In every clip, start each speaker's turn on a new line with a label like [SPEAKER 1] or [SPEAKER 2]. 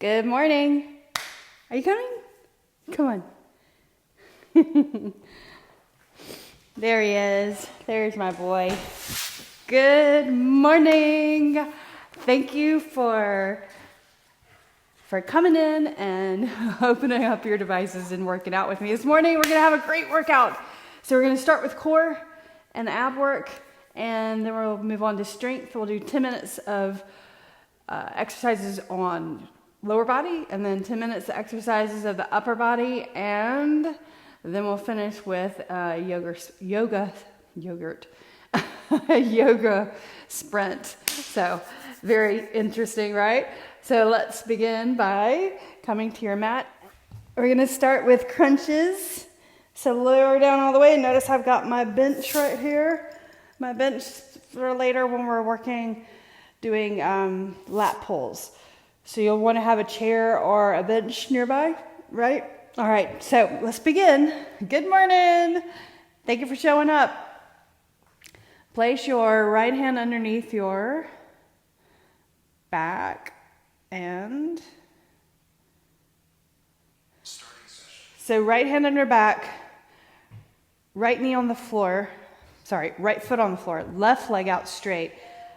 [SPEAKER 1] Good morning. Are you coming? Come on. There he is. There's my boy. Good morning. Thank you for coming in and opening up your devices and working out with me. This morning we're going to have a great workout. So we're going to start with core and ab work, and then we'll move on to strength. We'll do 10 minutes of exercises on lower body, and then 10 minutes of exercises of the upper body, and then we'll finish with yoga sprint. So very interesting, right? So let's begin by coming to your mat. We're going to start with crunches. So lower down all the way. Notice I've got my bench right here. My bench for later when we're doing lat pulls. So you'll want to have a chair or a bench nearby, right? All right, so let's begin. Good morning. Thank you for showing up. Place your right hand underneath your back and so right hand under back, right knee on the floor, right foot on the floor, left leg out straight,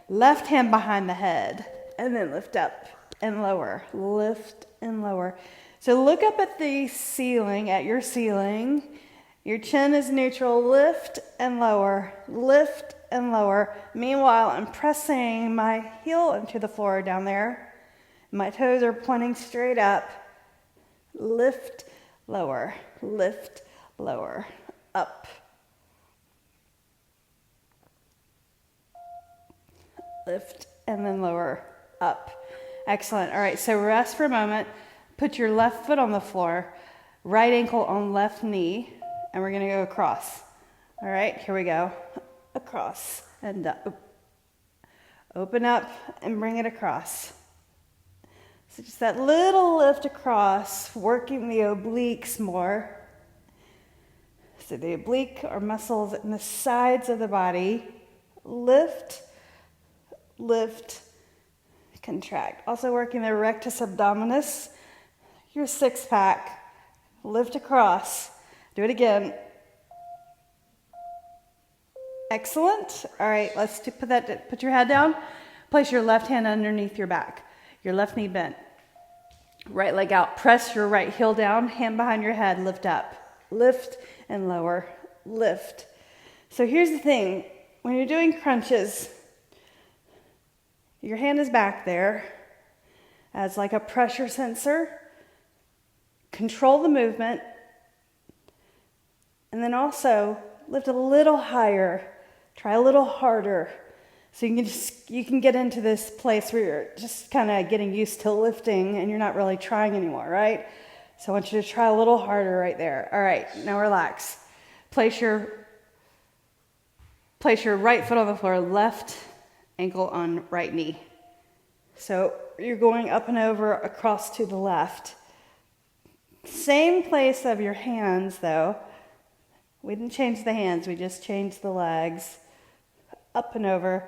[SPEAKER 1] left hand behind the head, and then lift up and lower, lift and lower. So look up at the ceiling, at your ceiling. Your chin is neutral, lift and lower, lift and lower. Meanwhile, I'm pressing my heel into the floor down there. My toes are pointing straight up. Lift, lower, up. Lift and then lower, up. Excellent. All right, so rest for a moment. Put your left foot on the floor, right ankle on left knee, and we're going to go across. All right, here we go. Across and up. Open up and bring it across. So just that little lift across, working the obliques more. So the oblique are muscles in the sides of the body. Lift, contract. Also working the rectus abdominis, your six pack. Lift across. Do it again. Excellent. All right, let's put your head down. Place your left hand underneath your back. Your left knee bent. Right leg out. Press your right heel down. Hand behind your head. Lift up. Lift and lower. Lift. So here's the thing. When you're doing crunches, your hand is back there as like a pressure sensor. Control the movement. And then also lift a little higher. Try a little harder. So you can get into this place where you're just kind of getting used to lifting and you're not really trying anymore, right? So I want you to try a little harder right there. All right, now relax. Place your right foot on the floor, left ankle on right knee. So you're going up and over across to the left. Same place of your hands though. We didn't change the hands, we just changed the legs. Up and over,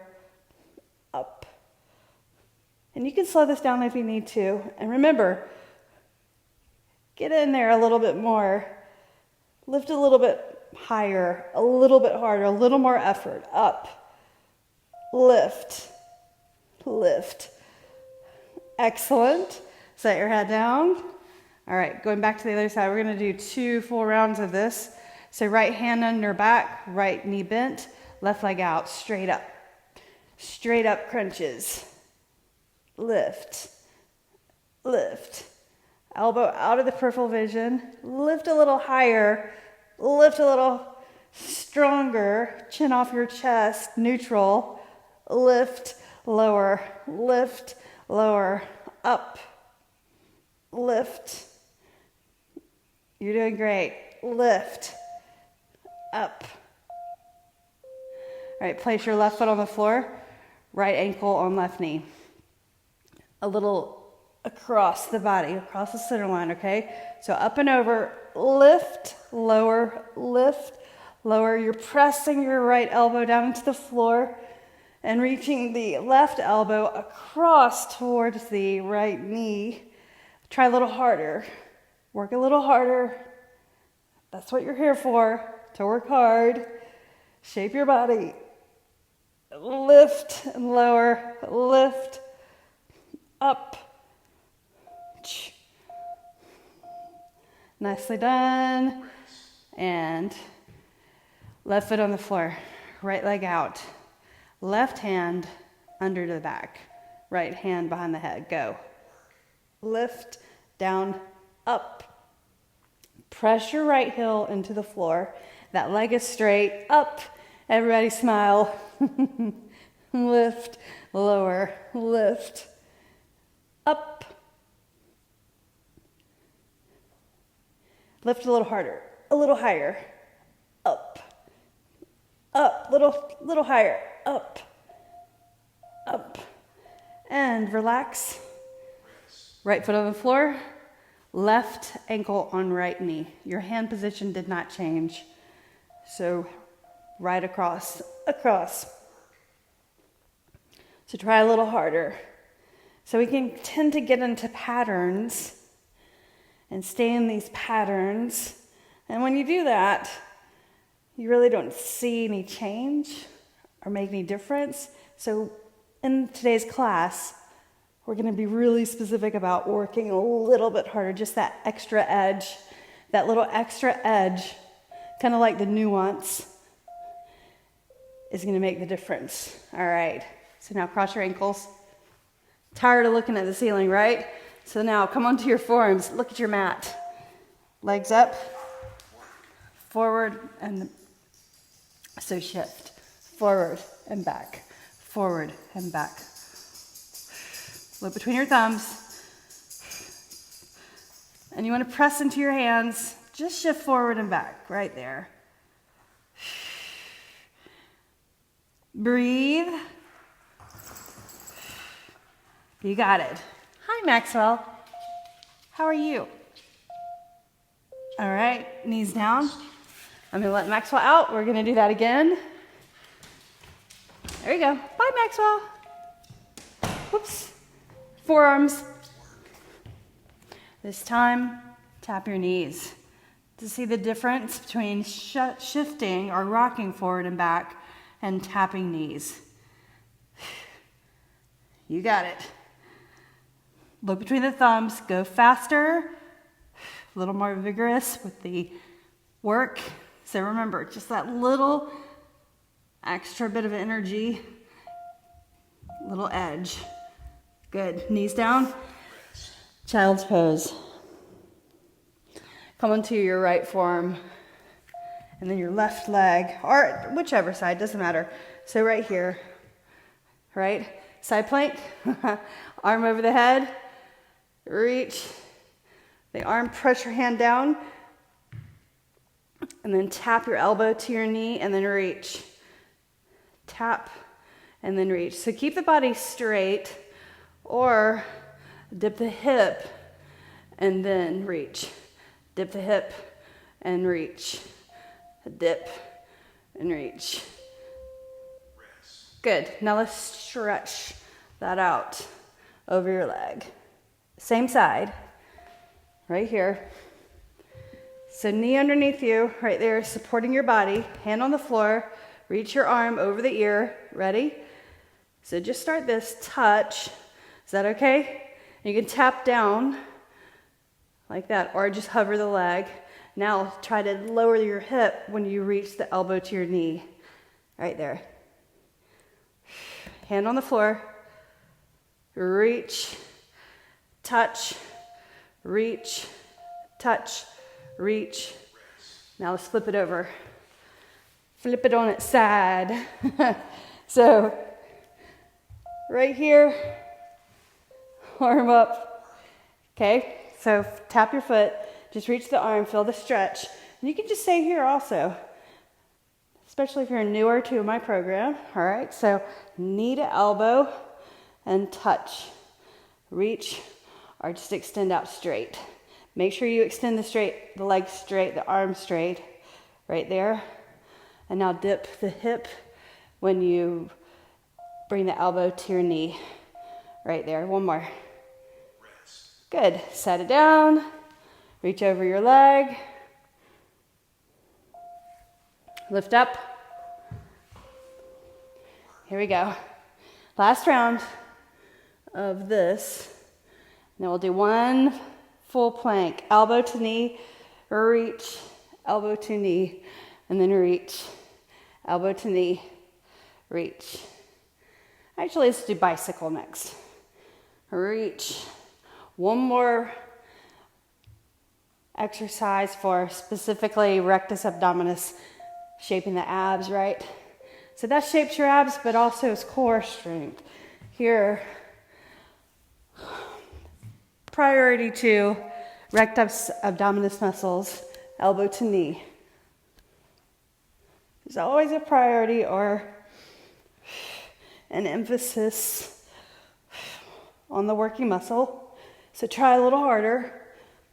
[SPEAKER 1] up. And you can slow this down if you need to. And remember, get in there a little bit more. Lift a little bit higher, a little bit harder, a little more effort. Up, lift. Excellent. Set your head down. All right, going back to the other side, we're going to do 2 full rounds of this. So right hand under back, right knee bent, left leg out, straight up. Straight up crunches. Lift. Elbow out of the peripheral vision. Lift a little higher. Lift a little stronger. Chin off your chest, neutral. Lift, lower. Up. Lift. You're doing great. Lift. Up. All right, place your left foot on the floor, right ankle on left knee. A little across the body, across the center line, okay? So up and over, lift, lower. You're pressing your right elbow down into the floor and reaching the left elbow across towards the right knee. Try a little harder. Work a little harder. That's what you're here for, to work hard. Shape your body. Lift and lower. Lift. Up. Nicely done. And left foot on the floor. Right leg out. Left hand under the back. Right hand behind the head. Go. Lift, down, up. Press your right heel into the floor. That leg is straight. Up. Everybody smile. Lift, lower, lift. Up. Lift a little harder, a little higher. Up. Up, little higher. Up. Up. And relax. Right foot on the floor. Left ankle on right knee. Your hand position did not change. So right across. So try a little harder. So we can tend to get into patterns and stay in these patterns. And when you do that, you really don't see any change or make any difference. So in today's class, we're going to be really specific about working a little bit harder, just that extra edge, that little extra edge, kind of like the nuance, is going to make the difference. All right, so now cross your ankles. Tired of looking at the ceiling, right? So now come onto your forearms, look at your mat. Legs up, forward, and so shift. Forward and back, forward and back. Look between your thumbs. And you want to press into your hands. Just shift forward and back, right there. Breathe. You got it. Hi, Maxwell. How are you? All right, knees down. I'm going to let Maxwell out. We're going to do that again. There you go. Bye, Maxwell. Whoops. Forearms. This time, tap your knees. To see the difference between shifting or rocking forward and back and tapping knees. You got it. Look between the thumbs. Go faster. A little more vigorous with the work. So remember, just that little extra bit of energy, little edge. Good. Knees down. Child's pose. Come onto your right forearm and then your left leg, or whichever side, doesn't matter. So right here, right? Side plank, arm over the head, reach. The arm, press your hand down, and then tap your elbow to your knee and then reach. Tap and then reach. So keep the body straight or dip the hip and then reach. Dip the hip and reach. Dip and reach. Good. Now let's stretch that out over your leg. Same side. Right here. So knee underneath you, right there, supporting your body. Hand on the floor. Reach your arm over the ear. Ready? So just start this. Touch. Is that okay? You can tap down like that, or just hover the leg. Now try to lower your hip when you reach the elbow to your knee. Right there. Hand on the floor. Reach. Touch. Reach. Touch. Reach. Now let's flip it over. Flip it on its side. So, right here, arm up. Okay, so tap your foot, just reach the arm, feel the stretch. And you can just stay here also, especially if you're newer to my program. All right, so knee to elbow and touch. Reach or just extend out straight. Make sure you extend the leg straight, the arm straight, right there. And now dip the hip when you bring the elbow to your knee, right there. One more. Good. Set it down. Reach over your leg. Lift up. Here we go. Last round of this. Now we'll do one full plank. Elbow to knee, reach, elbow to knee, and then reach. Elbow to knee, reach. Actually, let's do bicycle next. Reach. One more exercise for specifically rectus abdominis, shaping the abs, right? So that shapes your abs, but also is core strength. Here, priority to rectus abdominis muscles, elbow to knee. There's always a priority or an emphasis on the working muscle. So try a little harder.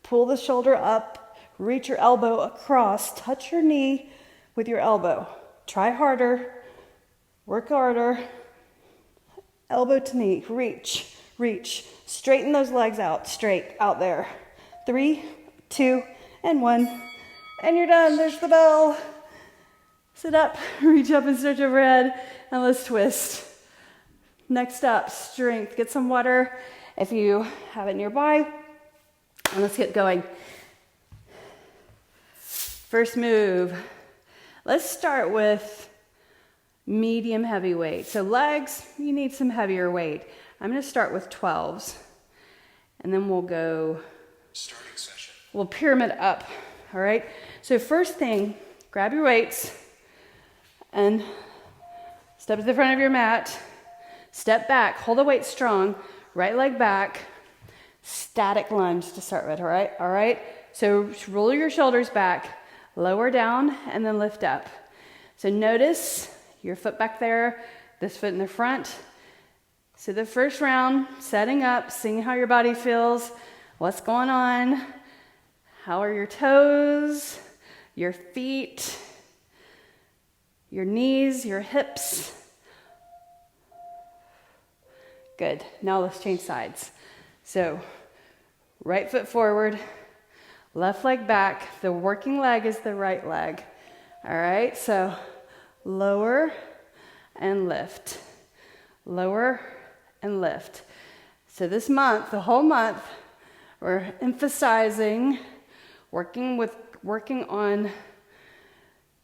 [SPEAKER 1] Pull the shoulder up, reach your elbow across, touch your knee with your elbow. Try harder, work harder. Elbow to knee, reach, reach. Straighten those legs out, straight out there. 3, 2, and 1. And you're done, there's the bell. Sit up, reach up and stretch overhead, and let's twist. Next up, strength. Get some water if you have it nearby. And let's get going. First move. Let's start with medium heavy weight. So legs, you need some heavier weight. I'm going to start with 12s. And then we'll go, starting session. We'll pyramid up. All right. So first thing, grab your weights and step to the front of your mat. Step back, hold the weight strong, right leg back, static lunge to start with, all right? All right, so roll your shoulders back, lower down, and then lift up. So notice your foot back there, this foot in the front. So the first round, setting up, seeing how your body feels, what's going on, how are your toes, your feet, your knees, your hips. Good. Now let's change sides. So right foot forward, left leg back. The working leg is the right leg. All right, so lower and lift. Lower and lift. So this month, the whole month, we're emphasizing working on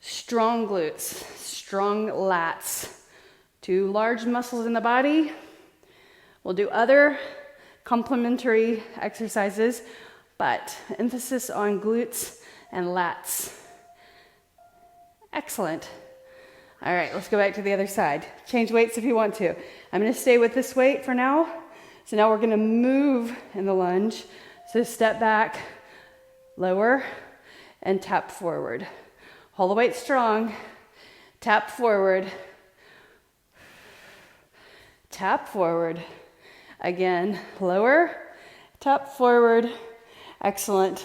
[SPEAKER 1] strong glutes, strong lats, 2 large muscles in the body. We'll do other complementary exercises, but emphasis on glutes and lats. Excellent. All right, let's go back to the other side. Change weights if you want to. I'm going to stay with this weight for now. So now we're going to move in the lunge. So step back, lower, and tap forward. Hold the weight strong. Tap forward. Tap forward. Again, lower, tap forward. Excellent.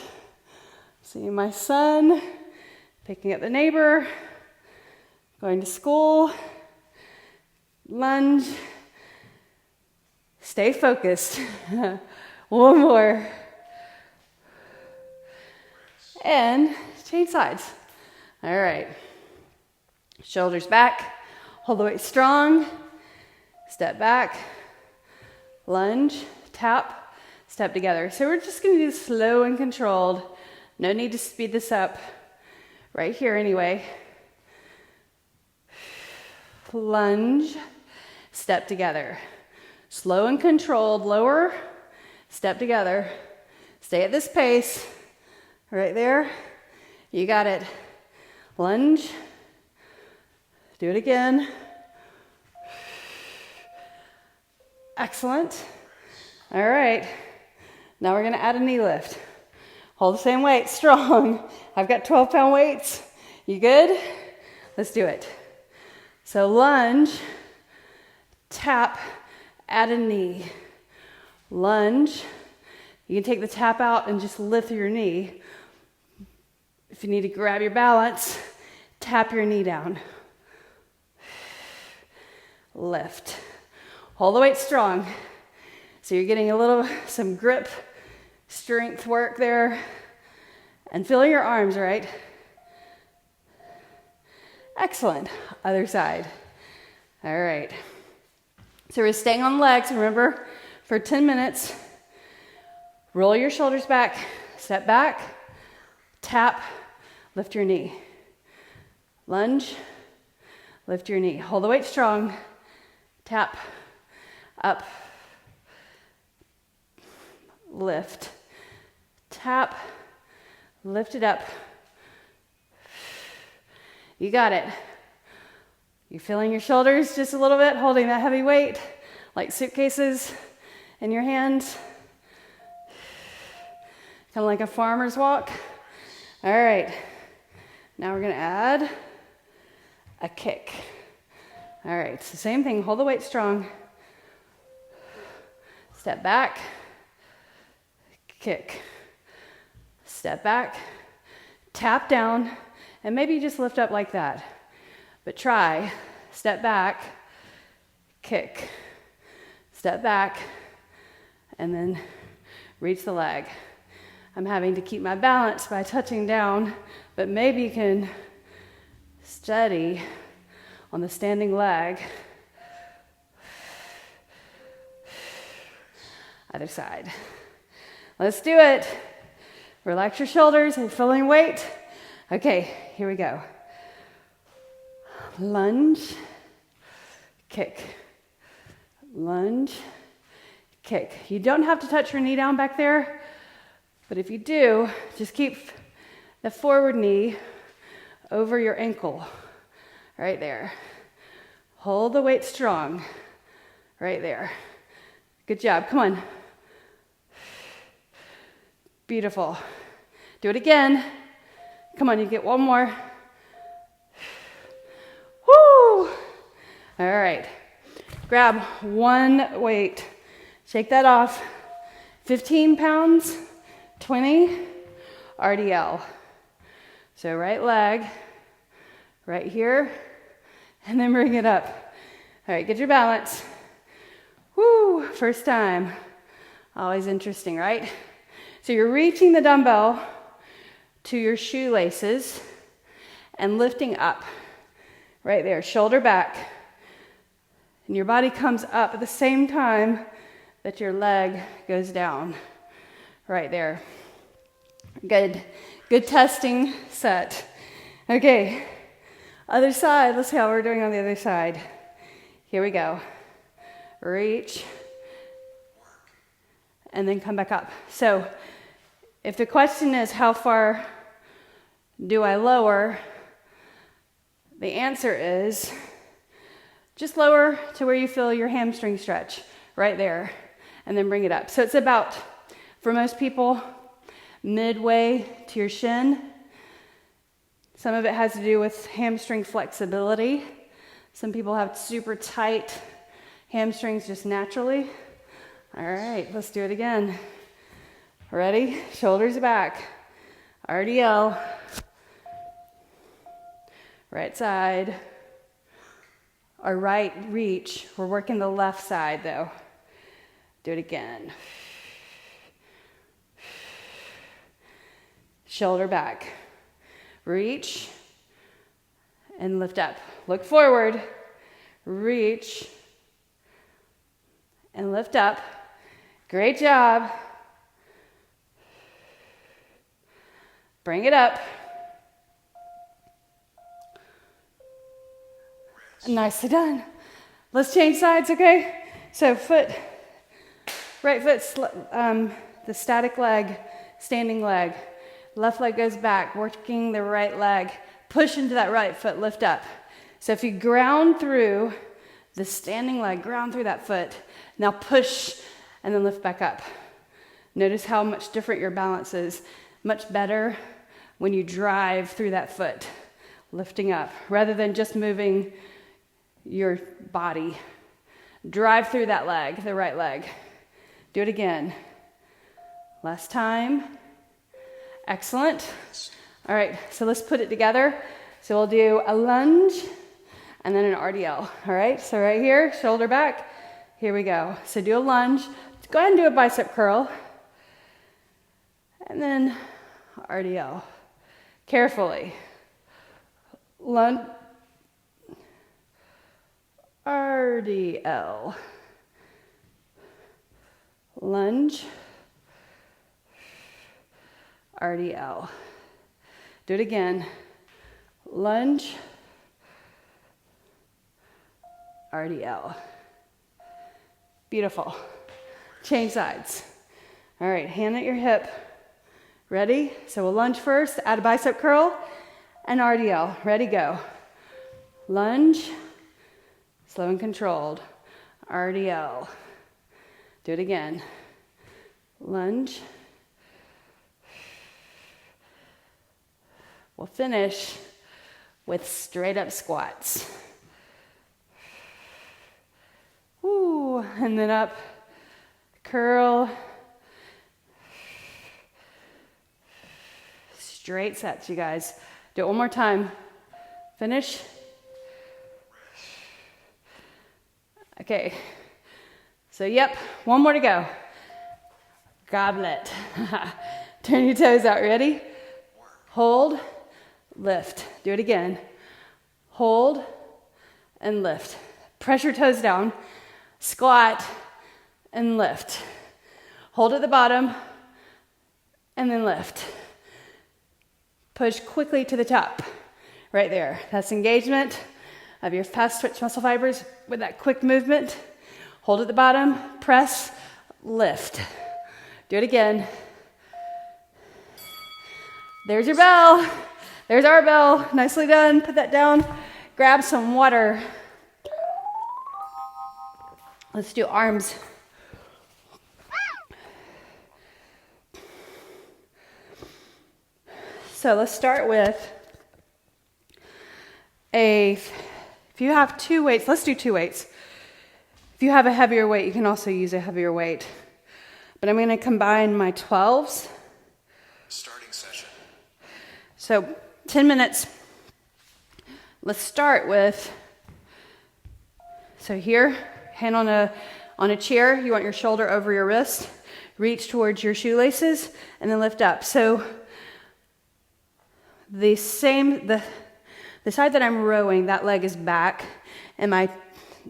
[SPEAKER 1] See my son picking up the neighbor, going to school. Lunge. Stay focused. One more. And change sides. All right. Shoulders back. Hold the weight strong. Step back. Lunge, tap, step together. So we're just going to do slow and controlled. No need to speed this up. Right here anyway. Lunge, step together. Slow and controlled, lower, step together. Stay at this pace. Right there. You got it. Lunge. Do it again. Excellent. All right. Now we're going to add a knee lift. Hold the same weight, strong. I've got 12-pound weights. You good? Let's do it. So lunge, tap, add a knee. Lunge. You can take the tap out and just lift your knee. If you need to grab your balance, tap your knee down. Lift. Hold the weight strong. So you're getting some grip strength work there. And feel your arms, right? Excellent. Other side. All right. So we're staying on legs, remember, for 10 minutes. Roll your shoulders back, step back, tap, lift your knee. Lunge, lift your knee. Hold the weight strong, tap, up, lift, tap, lift it up. You got it. You're feeling your shoulders just a little bit, holding that heavy weight, like suitcases in your hands. Kind of like a farmer's walk. All right. Now we're going to add a kick. All right. It's the same thing. Hold the weight strong. Step back. Kick. Step back. Tap down. And maybe you just lift up like that. But try, step back, kick, step back, and then reach the leg. I'm having to keep my balance by touching down, but maybe you can steady on the standing leg. Other side. Let's do it. Relax your shoulders and feeling weight. Okay, here we go. Lunge, kick, lunge, kick. You don't have to touch your knee down back there, but if you do, just keep the forward knee over your ankle, right there. Hold the weight strong, right there. Good job, come on. Beautiful. Do it again. Come on, you get one more. Woo! All right. Grab one weight. Shake that off. 15 pounds, 20 RDL. So right leg, right here, and then bring it up. All right, get your balance. Woo! First time. Always interesting, right? So you're reaching the dumbbell to your shoelaces and lifting up. Right there, shoulder back. And your body comes up at the same time that your leg goes down. Right there. Good. Good testing set. Okay. Other side. Let's see how we're doing on the other side. Here we go. Reach. And then come back up. So if the question is how far do I lower, the answer is just lower to where you feel your hamstring stretch, right there, and then bring it up. So it's about, for most people, midway to your shin. Some of it has to do with hamstring flexibility. Some people have super tight hamstrings just naturally. All right, let's do it again. Ready? Shoulders back. RDL. Right side, or right reach. We're working the left side though. Do it again. Shoulder back. Reach and lift up. Look forward. Reach and lift up. Great job. Bring it up. Nicely done. Let's change sides, okay? So right foot, the static leg, standing leg. Left leg goes back, working the right leg. Push into that right foot, lift up. So if you ground through the standing leg, ground through that foot. Now push and then lift back up. Notice how much different your balance is. Much better when you drive through that foot, lifting up, rather than just moving your body. Drive through that leg, the right leg. Do it again. Last time. Excellent. All right, so let's put it together. So we'll do a lunge and then an RDL. All right, so right here, shoulder back. Here we go. So do a lunge. Go ahead and do a bicep curl. And then RDL. Carefully. Lunge. RDL. Lunge. RDL. Do it again. Lunge. RDL. Beautiful. Change sides. All right, hand at your hip. Ready? So we'll lunge first, add a bicep curl, and RDL. Ready, go. Lunge. Slow and controlled. RDL. Do it again. Lunge. We'll finish with straight up squats. Woo, and then up, curl. Straight sets, you guys. Do it one more time. Finish. Okay. So, yep, one more to go. Goblet. Turn your toes out. Ready? Hold, lift. Do it again. Hold and lift. Press your toes down. Squat and lift. Hold at the bottom and then lift. Push quickly to the top. Right there. That's engagement of your fast twitch muscle fibers with that quick movement. Hold at the bottom, press, lift. Do it again. There's your bell. There's our bell. Nicely done. Put that down. Grab some water. Let's do arms. So let's start with if you have two weights, let's do two weights. If you have a heavier weight, you can also use a heavier weight. But I'm going to combine my 12s.
[SPEAKER 2] Starting session.
[SPEAKER 1] So 10 minutes. Let's start with, so here, hand on a chair. You want your shoulder over your wrist. Reach towards your shoelaces and then lift up. So the side that I'm rowing, that leg is back, and my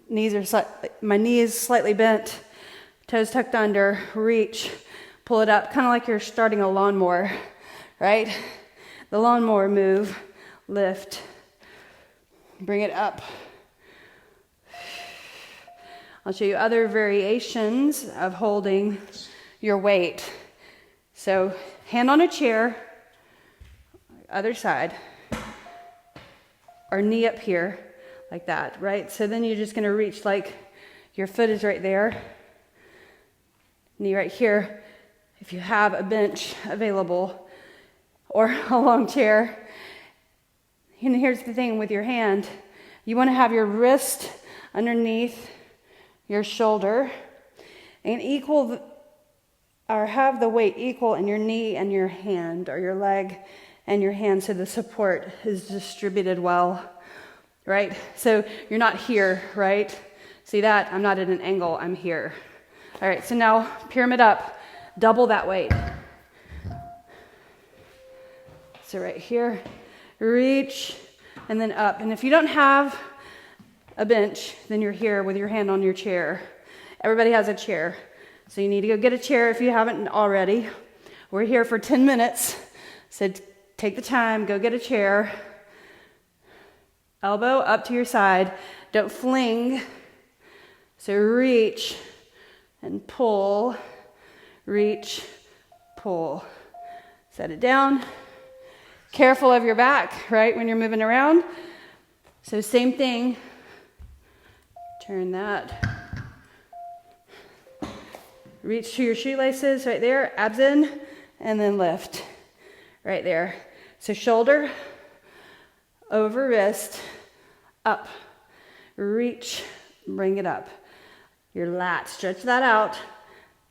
[SPEAKER 1] knee is slightly bent, toes tucked under, reach, pull it up, kind of like you're starting a lawnmower, right? The lawnmower move, lift, bring it up. I'll show you other variations of holding your weight. So hand on a chair, other side, or knee up here, like that, right? So then you're just gonna reach like your foot is right there, knee right here. If you have a bench available or a long chair. And here's the thing with your hand, you wanna have your wrist underneath your shoulder and have the weight equal in your knee and your hand, or your leg and your hand, so the support is distributed well, right? So you're not here, right? See that? I'm not at an angle, I'm here. All right, so now pyramid up, double that weight. So right here, reach, and then up. And if you don't have a bench, then you're here with your hand on your chair. Everybody has a chair. So you need to go get a chair if you haven't already. We're here for 10 minutes. So take the time, go get a chair. Elbow up to your side. Don't fling. So reach and pull. Reach, pull. Set it down. Careful of your back, right, when you're moving around. So same thing. Turn that. Reach to your shoelaces right there, abs in, and then lift. Right there. So shoulder over wrist, up. Reach, bring it up. Your lat, stretch that out.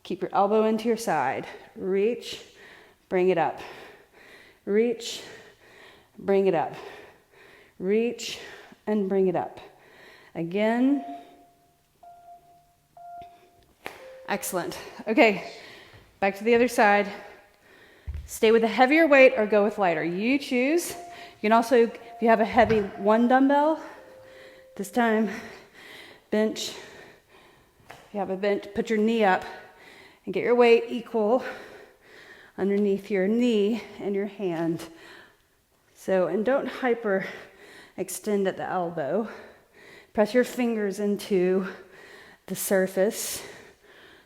[SPEAKER 1] Keep your elbow into your side. Reach, bring it up. Reach, bring it up. Reach, and bring it up. Again. Excellent. Okay, back to the other side. Stay with a heavier weight or go with lighter. You choose. You can also, if you have a heavy one dumbbell, this time bench. If you have a bench, put your knee up and get your weight equal underneath your knee and your hand. So, and don't hyper extend at the elbow. Press your fingers into the surface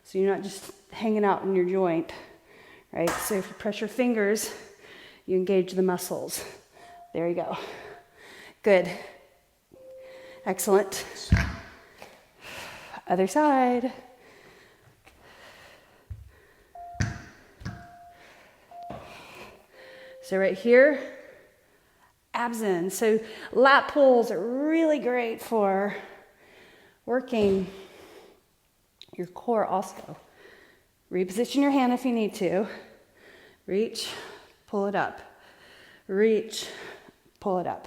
[SPEAKER 1] so you're not just hanging out in your joint, right? So if you press your fingers, you engage the muscles. There you go. Good. Excellent. Other side. So right here, abs in. So lat pulls are really great for working your core also. Reposition your hand if you need to. Reach, pull it up. Reach, pull it up.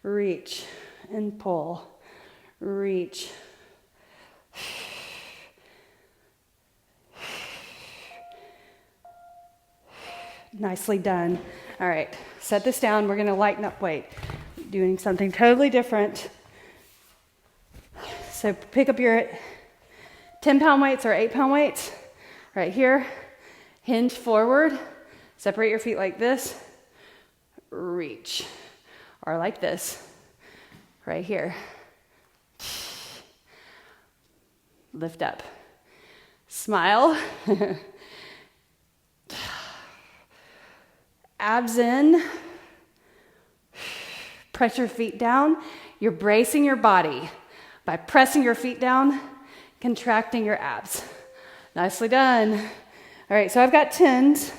[SPEAKER 1] Reach and pull. Reach. Nicely done. All right, set this down. We're going to lighten up weight. Doing something totally different. So pick up your 10-pound weights or 8-pound weights right here. Hinge forward. Separate your feet like this. Reach. Or like this. Right here. Lift up. Smile. Abs in. Press your feet down. You're bracing your body by pressing your feet down, contracting your abs. Nicely done. All right, so I've got 10s.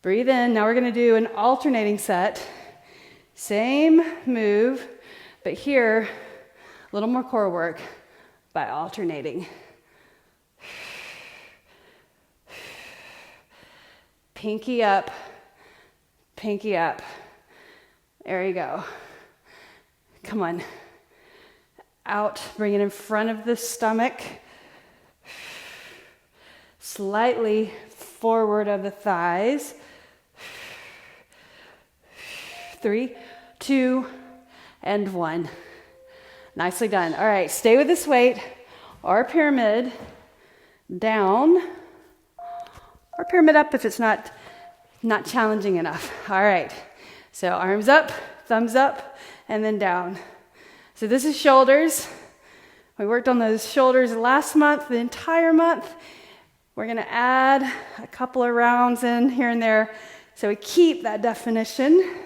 [SPEAKER 1] Breathe in. Now we're going to do an alternating set. Same move, but here, a little more core work by alternating. Pinky up, pinky up. There you go. Come on. Out, bring it in front of the stomach. Slightly forward of the thighs. 3, 2, and 1. Nicely done. All right, stay with this weight or pyramid down or pyramid up if it's not challenging enough. All right, so arms up, thumbs up, and then down. So this is shoulders. We worked on those shoulders last month, the entire month. We're going to add a couple of rounds in here and there so we keep that definition,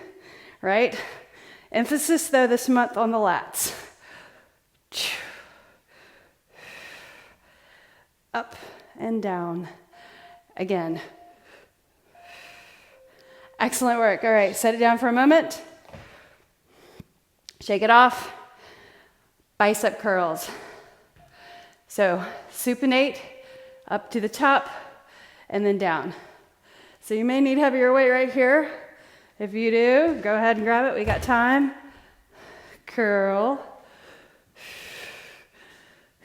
[SPEAKER 1] right? Emphasis, though, this month on the lats. Up and down. Again. Excellent work. All right, set it down for a moment. Shake it off. Bicep curls. So supinate up to the top and then down. So you may need heavier weight right here. If you do, go ahead and grab it. We got time. Curl.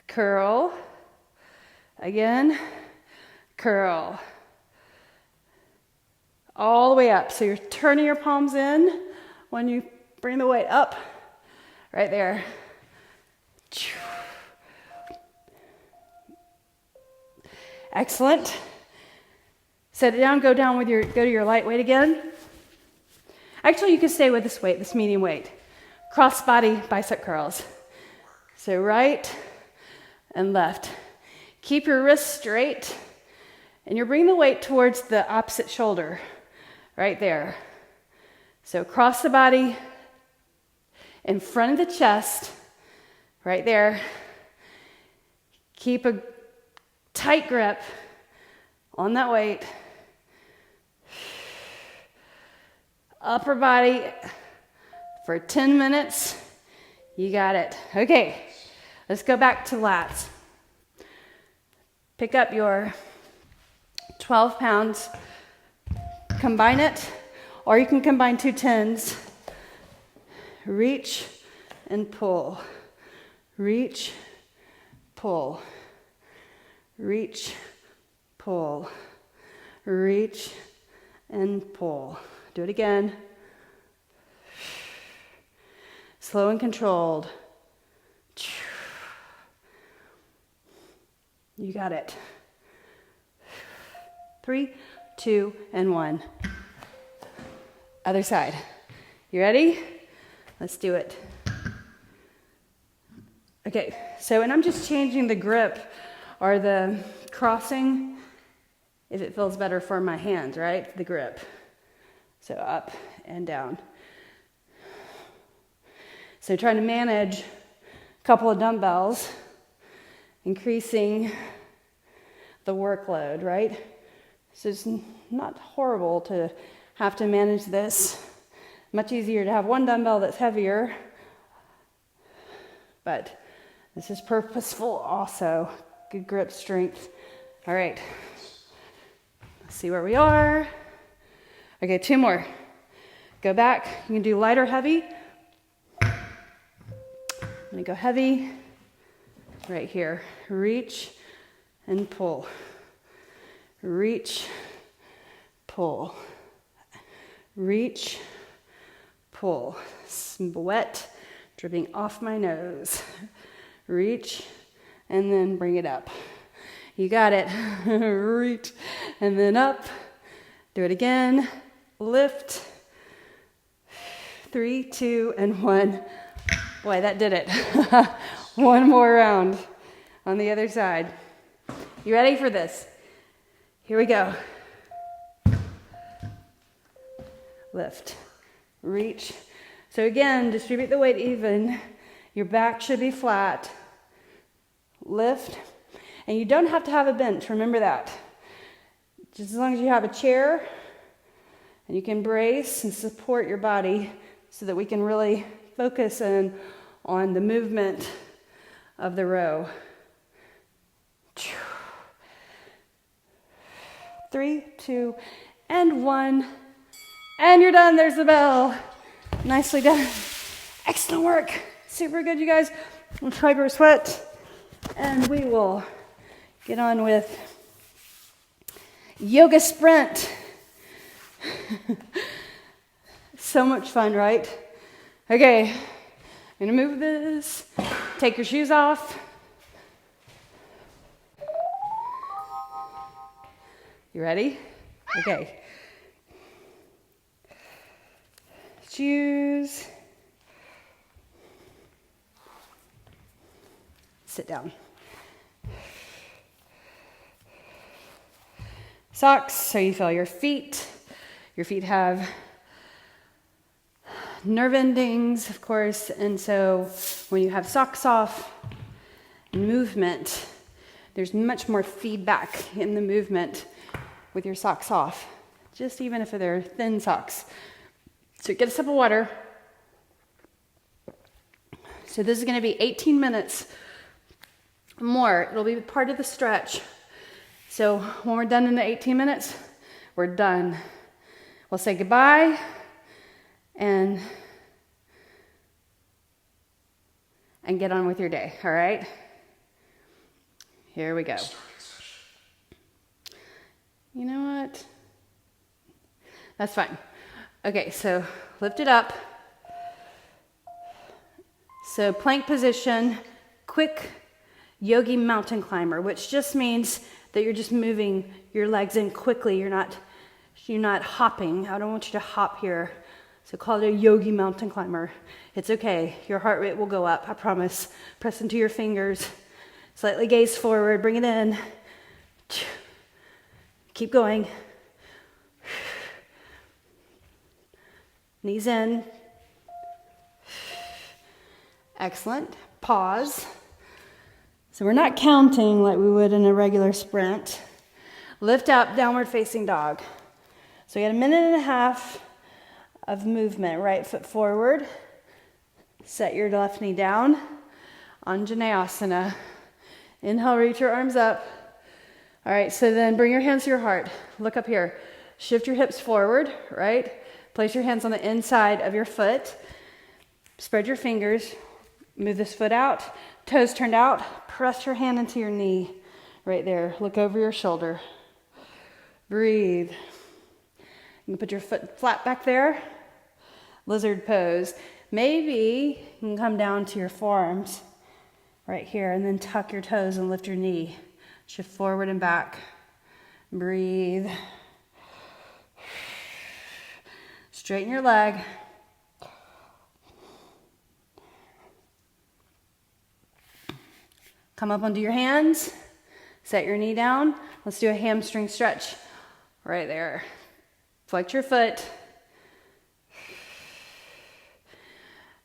[SPEAKER 1] Curl. Again. Curl. All the way up. So you're turning your palms in when you bring the weight up. Right there. Excellent. Set it down, go to your light weight again. Actually, you can stay with this weight, this medium weight. Cross body bicep curls. So right and left. Keep your wrists straight and you're bringing the weight towards the opposite shoulder. Right there. So cross the body in front of the chest. Right there. Keep a tight grip on that weight. Upper body for 10 minutes. You got it. Okay, let's go back to lats. Pick up your 12 pounds. Combine it, or you can combine 2 10s. Reach and pull. Reach, pull. Reach, pull. Reach, and pull. Do it again. Slow and controlled. You got it. 3, 2, and 1. Other side. You ready? Let's do it. Okay, so, and I'm just changing the grip or the crossing if it feels better for my hands, right? The grip. So up and down. So trying to manage a couple of dumbbells, increasing the workload, right? So it's not horrible to have to manage this. Much easier to have one dumbbell that's heavier, but this is purposeful also. Good grip strength. All right, let's see where we are. Okay, 2 more. Go back, you can do light or heavy. I'm gonna go heavy right here. Reach and pull. Reach, pull. Reach, pull. Sweat dripping off my nose. Reach and then bring it up. You got it. Reach and then up. Do it again. Lift. 3, 2, and 1. Boy, that did it. One more round on the other side. You ready for this? Here we go. Lift. Reach. So again, distribute the weight even. Your back should be flat. Lift. And you don't have to have a bench, remember that. Just as long as you have a chair and you can brace and support your body so that we can really focus in on the movement of the row. 3, 2, and 1. And you're done. There's the bell. Nicely done. Excellent work. Super good, you guys. Let's wipe our sweat. And we will get on with yoga sprint. So much fun, right? Okay, I'm gonna move this. Take your shoes off. You ready? Okay. Shoes. Sit down. Socks, so you feel your feet. Your feet have nerve endings, of course, and so when you have socks off, movement, there's much more feedback in the movement with your socks off, just even if they're thin socks. So get a sip of water. So this is going to be 18 minutes more. It'll be part of the stretch. So when we're done in the 18 minutes, we're done. We'll say goodbye and get on with your day, all right? Here we go. You know what? That's fine. Okay, so lift it up. So plank position, quick yogi mountain climber, which just means that you're just moving your legs in quickly. You're not hopping. I don't want you to hop here. So call it a yogi mountain climber. It's okay. Your heart rate will go up, I promise. Press into your fingers. Slightly gaze forward. Bring it in. Keep going. Knees in. Excellent. Pause. So we're not counting like we would in a regular sprint. Lift up, downward facing dog. So we got 1.5 minutes of movement. Right foot forward. Set your left knee down. Anjaneyasana. Inhale, reach your arms up. All right, so then bring your hands to your heart. Look up here. Shift your hips forward, right? Place your hands on the inside of your foot. Spread your fingers. Move this foot out. Toes turned out. Press your hand into your knee. Right there. Look over your shoulder. Breathe. You can put your foot flat back there, lizard pose. Maybe you can come down to your forearms right here and then tuck your toes and lift your knee. Shift forward and back. Breathe. Straighten your leg. Come up onto your hands. Set your knee down. Let's do a hamstring stretch right there. Flex your foot.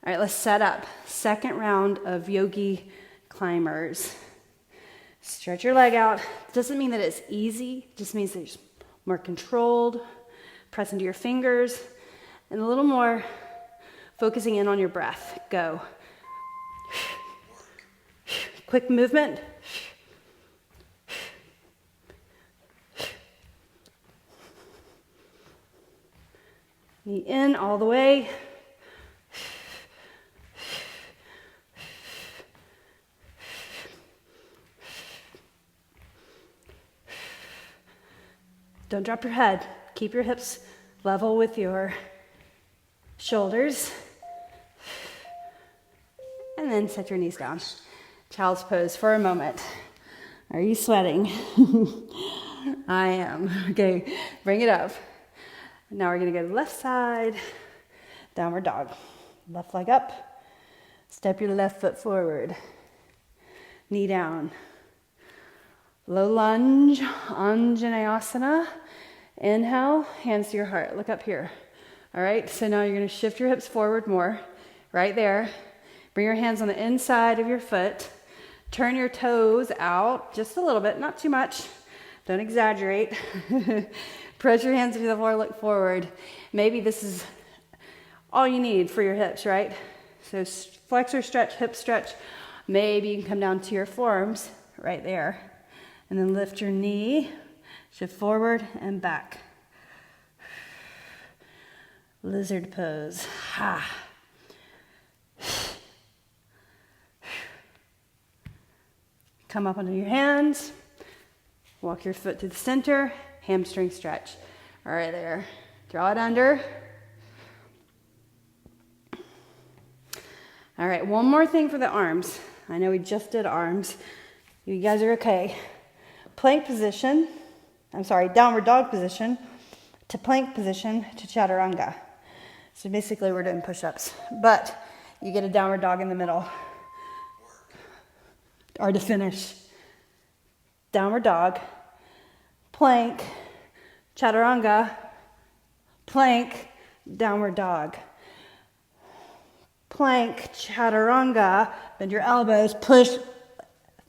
[SPEAKER 1] All right, let's set up. Second round of Yogi Climbers. Stretch your leg out. Doesn't mean that it's easy. It just means that it's more controlled. Press into your fingers. And a little more focusing in on your breath. Go. Quick movement. Knee in all the way. Don't drop your head. Keep your hips level with your shoulders. And then set your knees down. Child's pose for a moment. Are you sweating? I am. Okay, bring it up. Now we're gonna go to the left side. Downward dog. Left leg up. Step your left foot forward. Knee down. Low lunge, Anjaneyasana. Inhale, hands to your heart. Look up here. All right, so now you're gonna shift your hips forward more. Right there. Bring your hands on the inside of your foot. Turn your toes out just a little bit, not too much. Don't exaggerate. Press your hands to the floor, look forward. Maybe this is all you need for your hips, right? So flex or stretch, hip stretch. Maybe you can come down to your forearms right there. And then lift your knee, shift forward and back. Lizard pose. Ha. Come up onto your hands. Walk your foot to the center. Hamstring stretch. All right, there. Draw it under. All right, one more thing for the arms. I know we just did arms. You guys are okay. Plank position. Downward dog position to plank position to chaturanga. So basically we're doing push-ups, but you get a downward dog in the middle. Or to finish. Downward dog, plank, chaturanga, plank, downward dog. Plank, chaturanga, bend your elbows, push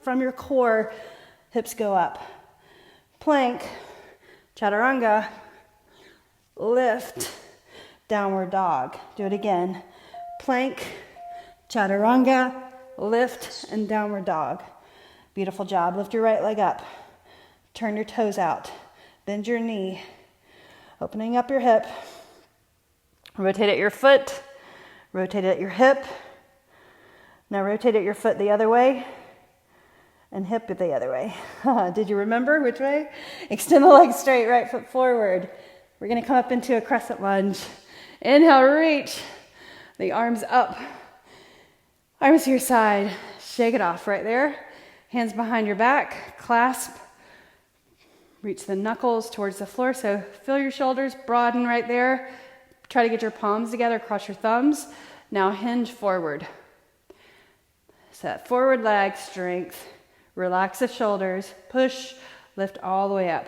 [SPEAKER 1] from your core, hips go up. Plank, chaturanga, lift, downward dog. Do it again. Plank, chaturanga, lift, and downward dog. Beautiful job. Lift your right leg up. Turn your toes out. Bend your knee. Opening up your hip. Rotate at your foot. Rotate at your hip. Now rotate at your foot the other way. And hip it the other way. Did you remember which way? Extend the leg straight, right foot forward. We're going to come up into a crescent lunge. Inhale, reach. The arms up. Arms to your side. Shake it off right there. Hands behind your back. Clasp. Reach the knuckles towards the floor. So feel your shoulders broaden right there. Try to get your palms together. Cross your thumbs. Now hinge forward. So that forward leg strength. Relax the shoulders. Push. Lift all the way up.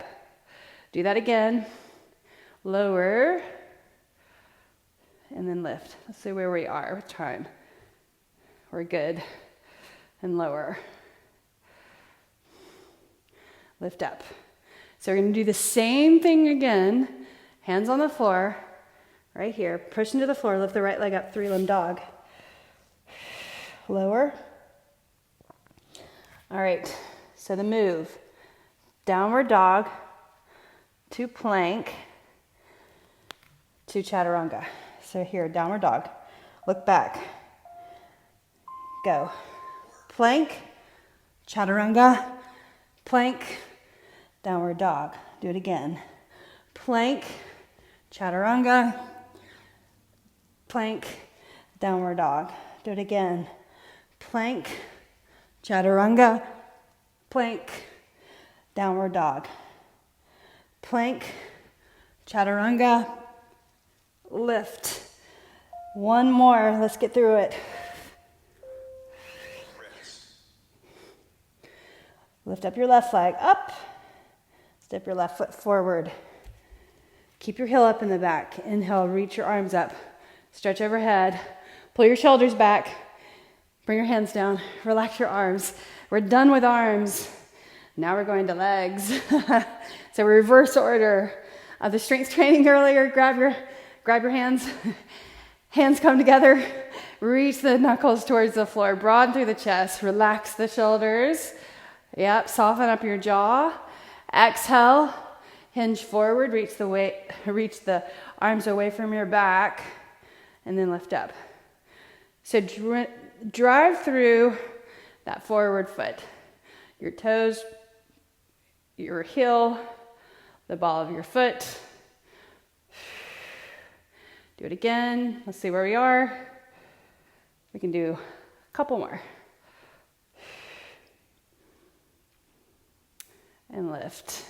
[SPEAKER 1] Do that again. Lower. And then lift. Let's see where we are with time. We're good. And lower. Lift up. So we're going to do the same thing again. Hands on the floor. Right here. Push into the floor. Lift the right leg up. 3-limb dog. Lower. All right. So the move. Downward dog to plank to chaturanga. So here, downward dog. Look back. Go. Plank, chaturanga, plank, downward dog. Do it again. Plank, Chaturanga, plank, downward dog. Do it again. Plank, chaturanga, plank, downward dog. Plank, chaturanga, lift. One more, let's get through it. Lift up your left leg, up. Step your left foot forward. Keep your heel up in the back. Inhale, reach your arms up. Stretch overhead. Pull your shoulders back. Bring your hands down. Relax your arms. We're done with arms. Now we're going to legs. So reverse order of the strength training earlier. Grab your hands. Hands come together. Reach the knuckles towards the floor. Broaden through the chest. Relax the shoulders. Yep, soften up your jaw. Exhale. Hinge forward, reach the arms away from your back, and then lift up. So drive through that forward foot. Your toes, your heel, the ball of your foot. Do it again. Let's see where we are. We can do a couple more. And lift.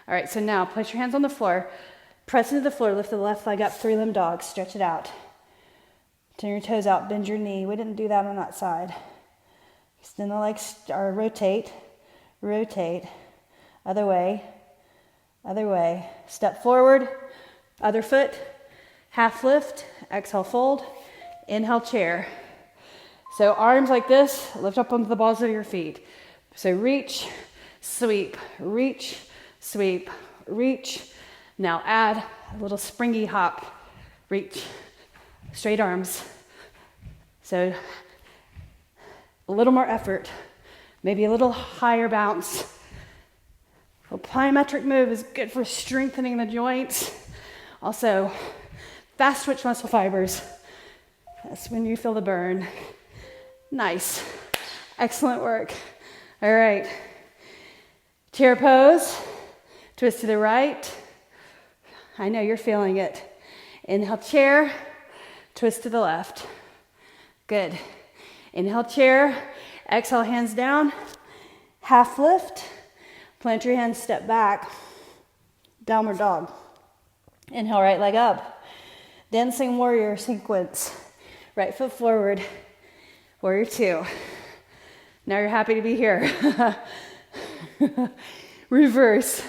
[SPEAKER 1] All right, so now place your hands on the floor, press into the floor, lift the left leg up, three-limb dog, stretch it out. Turn your toes out, bend your knee. We didn't do that on that side. Extend the legs, or rotate, other way, step forward, other foot, half lift, exhale, fold, inhale, chair. So arms like this, lift up onto the balls of your feet. So reach, sweep, reach, sweep, reach. Now add a little springy hop, reach, straight arms. So a little more effort, maybe a little higher bounce. A plyometric move is good for strengthening the joints. Also, fast twitch muscle fibers. That's when you feel the burn. Nice, excellent work. All right, chair pose. Twist to the right. I know you're feeling it. Inhale, chair. Twist to the left. Good. Inhale, chair. Exhale, hands down. Half lift. Plant your hands, step back. Downward dog. Inhale, right leg up. Dancing warrior sequence. Right foot forward. Warrior two. Now you're happy to be here. Reverse.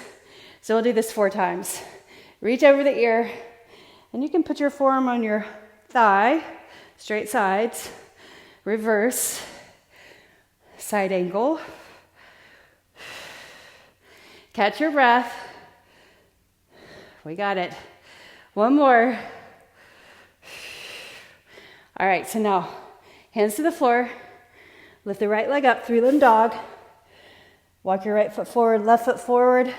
[SPEAKER 1] So we'll do this 4 times. Reach over the ear, and you can put your forearm on your thigh, straight sides. Reverse. Side angle. Catch your breath. We got it. One more. All right, so now hands to the floor. Lift the right leg up, three-limb dog. Walk your right foot forward, left foot forward,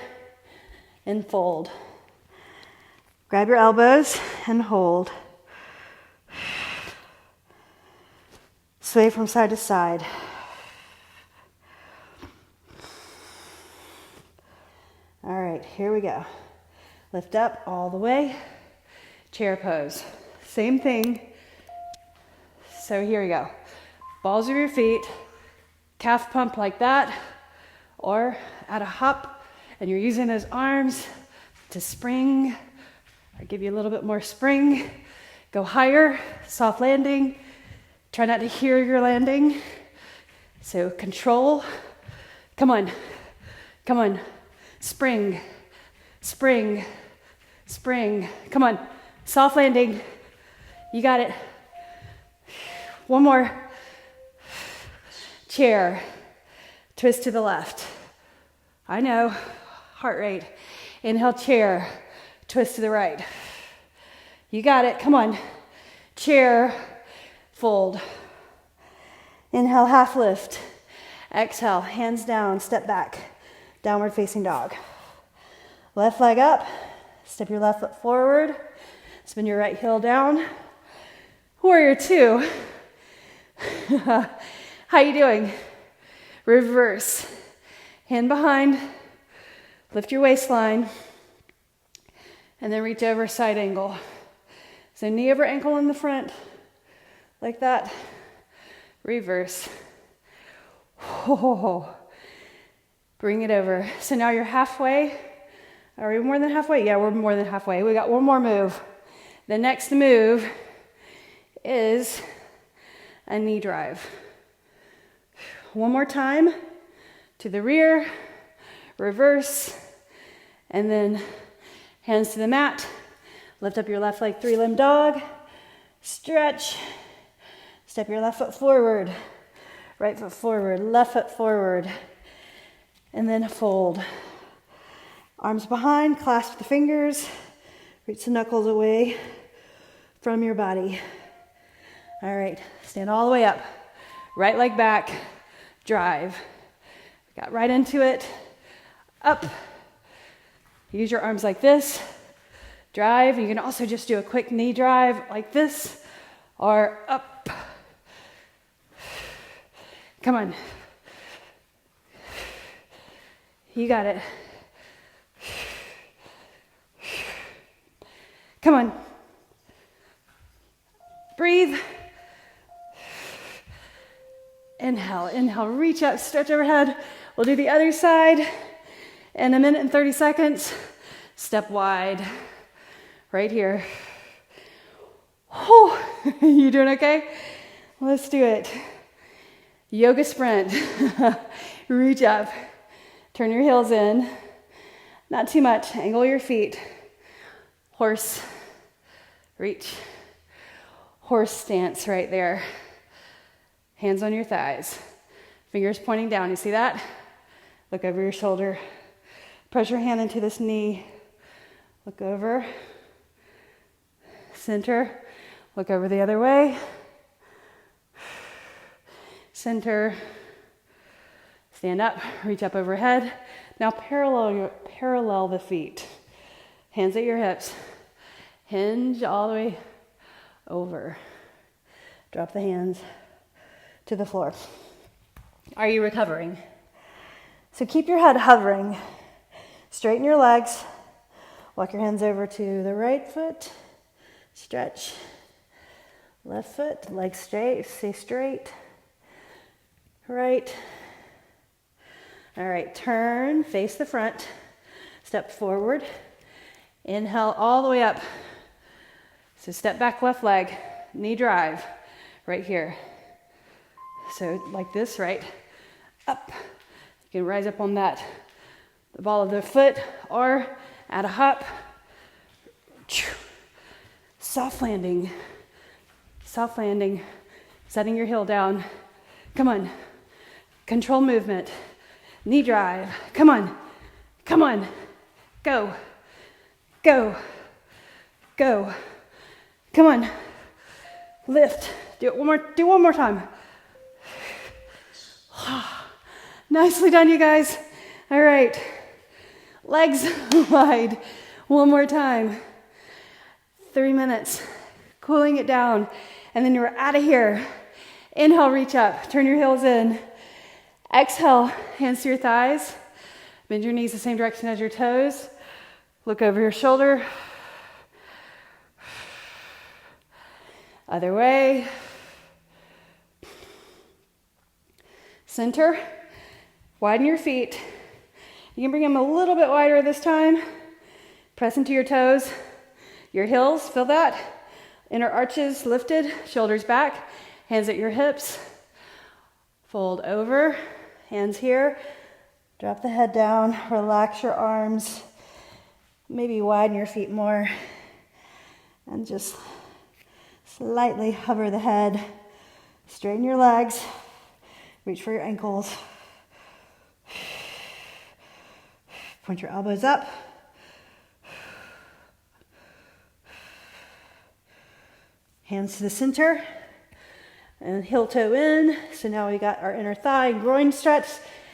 [SPEAKER 1] and fold. Grab your elbows and hold. Sway from side to side. All right, here we go. Lift up all the way. Chair pose. Same thing. So here we go. Balls of your feet. Calf pump like that. Or add a hop, and you're using those arms to spring. Or give you a little bit more spring. Go higher, soft landing. Try not to hear your landing. So control. Come on. Come on. Spring. Spring. Spring. Come on. Soft landing. You got it. One more. Chair. Twist to the left. I know. Heart rate. Inhale, chair. Twist to the right. You got it. Come on. Chair. Fold. Inhale, half lift. Exhale, hands down, step back. Downward facing dog. Left leg up. Step your left foot forward. Spin your right heel down. Warrior two. How you doing? Reverse. Hand behind. Lift your waistline. and then reach over, side angle. So knee over ankle in the front, like that. Reverse. Oh, bring it over. So now you're halfway. Are we more than halfway? Yeah, we're more than halfway. We got one more move. The next move is a knee drive. One more time. To the rear, reverse, and then hands to the mat. Lift up your left leg, 3-limb dog. Stretch. Step your left foot forward. Right foot forward, left foot forward. And then fold. Arms behind, clasp the fingers. Reach the knuckles away from your body. All right, stand all the way up. Right leg back, drive. Got right into it. Up. Use your arms like this. Drive. You can also just do a quick knee drive like this or up. Come on. You got it. Come on. Breathe. Inhale, inhale, reach up, stretch overhead. We'll do the other side in 1 minute and 30 seconds. Step wide, right here. Oh, you doing okay? Let's do it. Yoga sprint. Reach up, turn your heels in. Not too much, angle your feet. Horse, reach. Horse stance right there. Hands on your thighs. Fingers pointing down, you see that? Look over your shoulder. Press your hand into this knee. Look over. Center. Look over the other way. Center. Stand up, reach up overhead. Now parallel the feet. Hands at your hips. Hinge all the way over. Drop the hands to the floor. Are you recovering? So keep your head hovering. Straighten your legs. Walk your hands over to the right foot. Stretch. Left foot, legs straight, stay straight. Right. All right, turn, face the front. Step forward. Inhale all the way up. So step back left leg, knee drive, right here. So like this, right? Up. You can rise up on that, the ball of the foot, or add a hop. Soft landing. Soft landing. Setting your heel down. Come on. Control movement. Knee drive. Come on. Come on. Go. Go. Go. Come on. Lift. Do it one more. Do one more time. Nicely done, you guys. All right. Legs wide. One more time. 3 minutes. Cooling it down. And then you're out of here. Inhale, reach up. Turn your heels in. Exhale, hands to your thighs. Bend your knees the same direction as your toes. Look over your shoulder. Other way. Center. Widen your feet. You can bring them a little bit wider this time. Press into your toes. Your heels, feel that? Inner arches lifted, shoulders back, hands at your hips. Fold over, hands here. Drop the head down, relax your arms. Maybe widen your feet more. And just slightly hover the head. Straighten your legs. Reach for your ankles. Point your elbows up. Hands to the center. And heel toe in. So now we got our inner thigh and groin stretch.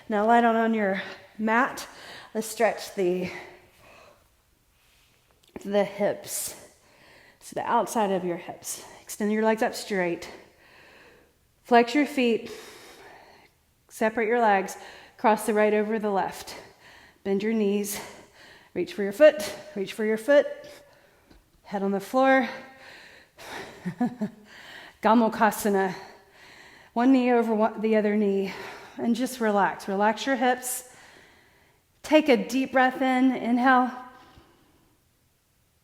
[SPEAKER 1] Now lie down on your mat. Let's stretch the hips. So the outside of your hips. Extend your legs up straight. Flex your feet. Separate your legs. Cross the right over the left. Bend your knees. Reach for your foot. Reach for your foot. Head on the floor. Gomukhasana. One knee over the other knee. And just relax. Relax your hips. Take a deep breath in. Inhale.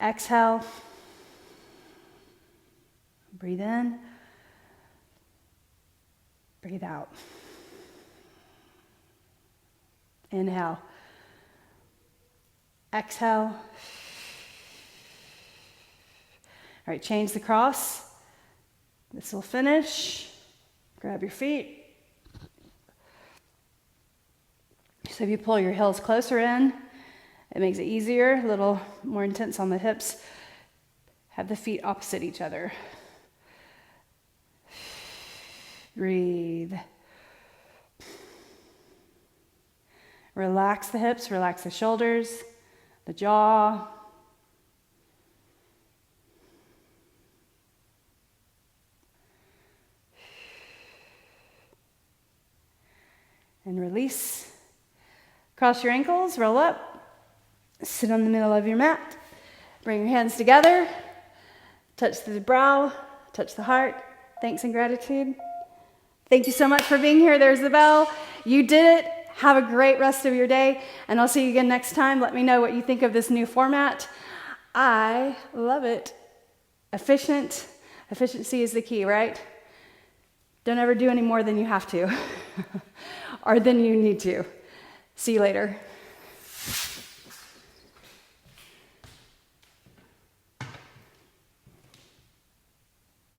[SPEAKER 1] Exhale. Breathe in. Breathe out. Inhale. Exhale. All right, change the cross. This will finish. Grab your feet. So if you pull your heels closer in, it makes it easier, a little more intense on the hips. Have the feet opposite each other. Breathe. Relax the hips, relax the shoulders, the jaw. And release. Cross your ankles, roll up. Sit on the middle of your mat. Bring your hands together. Touch the brow, touch the heart. Thanks and gratitude. Thank you so much for being here. There's the bell. You did it. Have a great rest of your day, and I'll see you again next time. Let me know what you think of this new format. I love it. Efficient. Efficiency is the key, right? Don't ever do any more than you have to or than you need to. See you later.